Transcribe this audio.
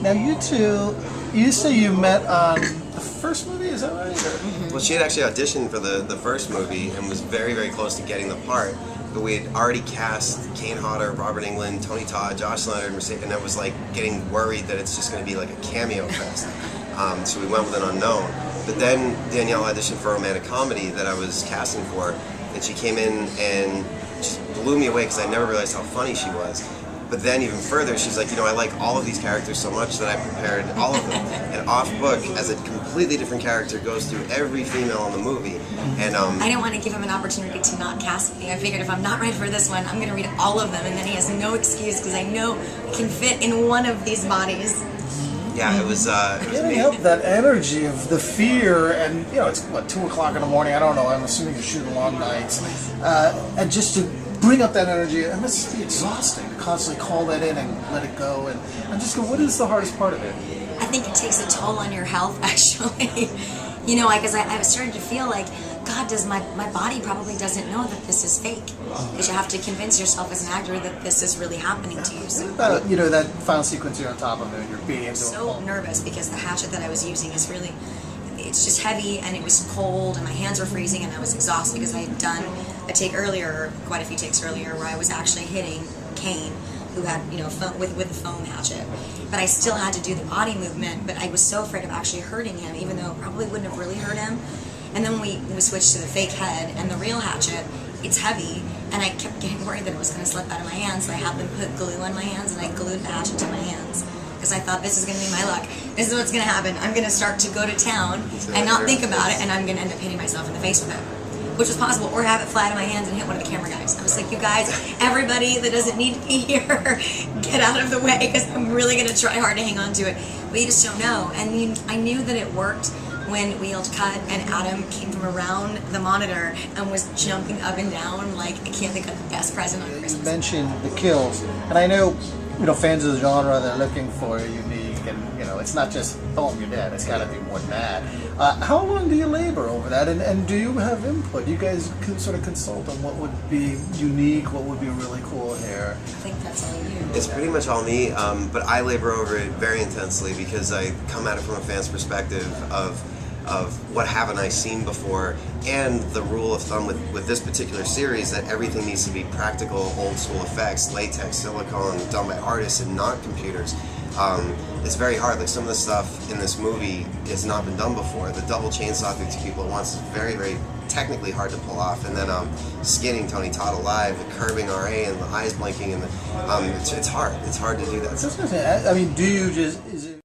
Now you say you met on the first movie, is that right? Well, she had actually auditioned for the first movie and was very, very close to getting the part. But we had already cast Kane Hodder, Robert Englund, Tony Todd, Josh Leonard, and I was like getting worried that it's just going to be like a cameo fest. So we went with an unknown. But then Danielle auditioned for a romantic comedy that I was casting for, and she came in and just blew me away because I never realized how funny she was. But then even further, she's like, I like all of these characters so much that I prepared all of them. And off book, as a completely different character, goes through every female in the movie. And I didn't want to give him an opportunity to not cast me. I figured if I'm not right for this one, I'm going to read all of them, and then he has no excuse because I know I can fit in one of these bodies. Yeah, it was Can't help that energy of the fear, and it's what, 2 o'clock in the morning. I don't know. I'm assuming you're shooting long nights, and just to bring up that energy, it must be exhausting to constantly call that in and let it go. And I'm just going, what is the hardest part of it? I think it takes a toll on your health, actually. Because I was starting to feel like, God, my body probably doesn't know that this is fake. Because you have to convince yourself as an actor that this is really happening to you. So, what about, that final sequence you're on top of it, you're being into so nervous because the hatchet that I was using is really, it's just heavy, and it was cold, and my hands were freezing, and I was exhausted because I had done a take earlier, quite a few takes earlier, where I was actually hitting Kane, who had, with the foam hatchet. But I still had to do the body movement, but I was so afraid of actually hurting him, even though it probably wouldn't have really hurt him. And then we switched to the fake head and the real hatchet. It's heavy, and I kept getting worried that it was going to slip out of my hands, so I had them put glue on my hands, and I glued the hatchet to my hands. Because I thought, this is going to be my luck. This is what's going to happen. I'm going to start to go to town and not think about it, and I'm going to end up hitting myself in the face with it. Which was possible, or have it fly out of my hands and hit one of the camera guys. I was like, you guys, everybody that doesn't need to be here, get out of the way, because I'm really going to try hard to hang on to it. But you just don't know. And I knew that it worked when we yelled cut, and Adam came from around the monitor and was jumping up and down like, I can't think of the best present on Christmas. You mentioned the kills, and I know, fans of the genre, they're looking for a unique, and it's not just, boom, you're dead. It's got to be more than that. How long do you labor over that, and do you have input? You guys can sort of consult on what would be unique, what would be really cool here. I think that's all you. It's pretty much all me, but I labor over it very intensely because I come at it from a fan's perspective of what haven't I seen before, and the rule of thumb with this particular series that everything needs to be practical, old school effects, latex, silicone, done by artists and not computers. It's very hard. Like, some of the stuff in this movie has not been done before. The double chainsaw through 2 people at once is very, very technically hard to pull off. And then skinning Tony Todd alive, the curving RA and the eyes blinking, and it's hard. It's hard to do that. I was gonna say, I mean, do you just, is it